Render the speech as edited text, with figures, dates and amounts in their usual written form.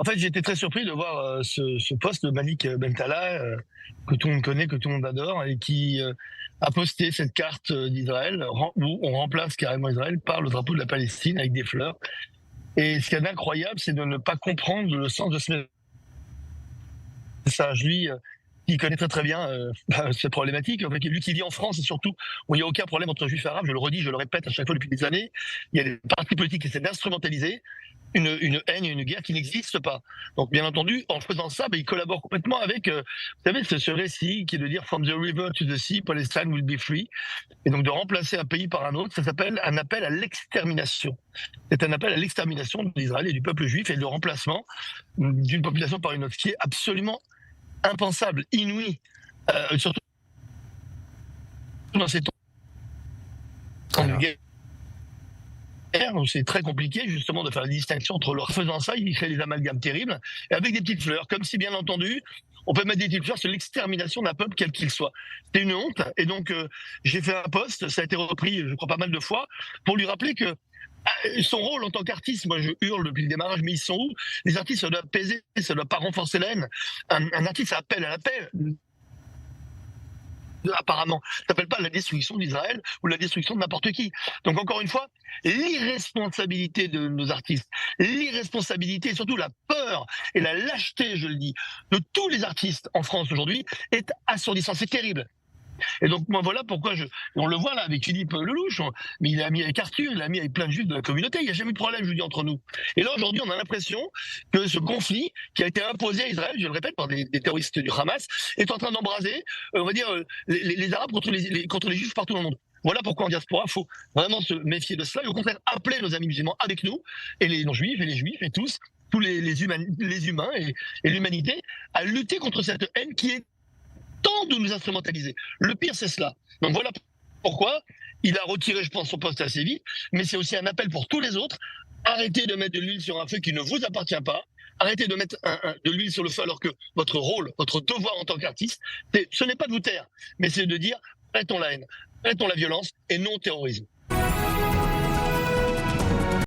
En fait, j'ai été très surpris de voir ce poste de Malik Bentala, que tout le monde connaît, que tout le monde adore, et qui a posté cette carte d'Israël, où on remplace carrément Israël par le drapeau de la Palestine avec des fleurs. Et ce qui est incroyable, c'est de ne pas comprendre le sens de ce message. Lui, qui connaît très très bien cette problématique, en fait, lui qui vit en France et surtout où il n'y a aucun problème entre juifs et arabes, je le redis, je le répète à chaque fois depuis des années, il y a des partis politiques qui essaient d'instrumentaliser une haine et une guerre qui n'existe pas. Donc, bien entendu, en faisant ça, il collabore complètement avec, vous savez, ce récit qui est de dire From the river to the sea, Palestine will be free. Et donc, de remplacer un pays par un autre, ça s'appelle un appel à l'extermination. C'est un appel à l'extermination d'Israël et du peuple juif et le remplacement d'une population par une autre, ce qui est absolument impensable, inouï, surtout dans ces temps de Alors, guerre où c'est très compliqué justement de faire la distinction entre leur faisant ça, il crée des amalgames terribles, et avec des petites fleurs, comme si bien entendu, on peut mettre des petites fleurs sur l'extermination d'un peuple quel qu'il soit. C'est une honte, et donc j'ai fait un post, ça a été repris, je crois, pas mal de fois, pour lui rappeler que son rôle en tant qu'artiste, moi je hurle depuis le démarrage, mais ils sont où? Les artistes, ça doit apaiser, ça doit pas renforcer la haine. Un artiste, ça appelle à la paix, apparemment. Ça s'appelle pas la destruction d'Israël ou la destruction de n'importe qui. Donc encore une fois, l'irresponsabilité de nos artistes, l'irresponsabilité et surtout la peur et la lâcheté, je le dis, de tous les artistes en France aujourd'hui est assourdissant. C'est terrible. Et donc moi voilà pourquoi on le voit là avec Philippe Lelouch, mais il a mis avec Arthur, il a mis avec plein de juifs de la communauté, il n'y a jamais eu de problème, je vous dis, entre nous. Et là aujourd'hui on a l'impression que ce conflit qui a été imposé à Israël, je le répète, par des terroristes du Hamas, est en train d'embraser, on va dire, les Arabes contre les juifs partout dans le monde. Voilà pourquoi en diaspora, il faut vraiment se méfier de cela et au contraire appeler nos amis musulmans avec nous, et les non-juifs, et les juifs, et tous les humains et l'humanité, à lutter contre cette haine qui est tant de nous instrumentaliser. Le pire, c'est cela. Donc voilà pourquoi il a retiré, je pense, son poste assez vite, mais c'est aussi un appel pour tous les autres. Arrêtez de mettre de l'huile sur un feu qui ne vous appartient pas. Arrêtez de mettre de l'huile sur le feu alors que votre rôle, votre devoir en tant qu'artiste, ce n'est pas de vous taire, mais c'est de dire arrêtons la haine, arrêtons la violence et non au terrorisme.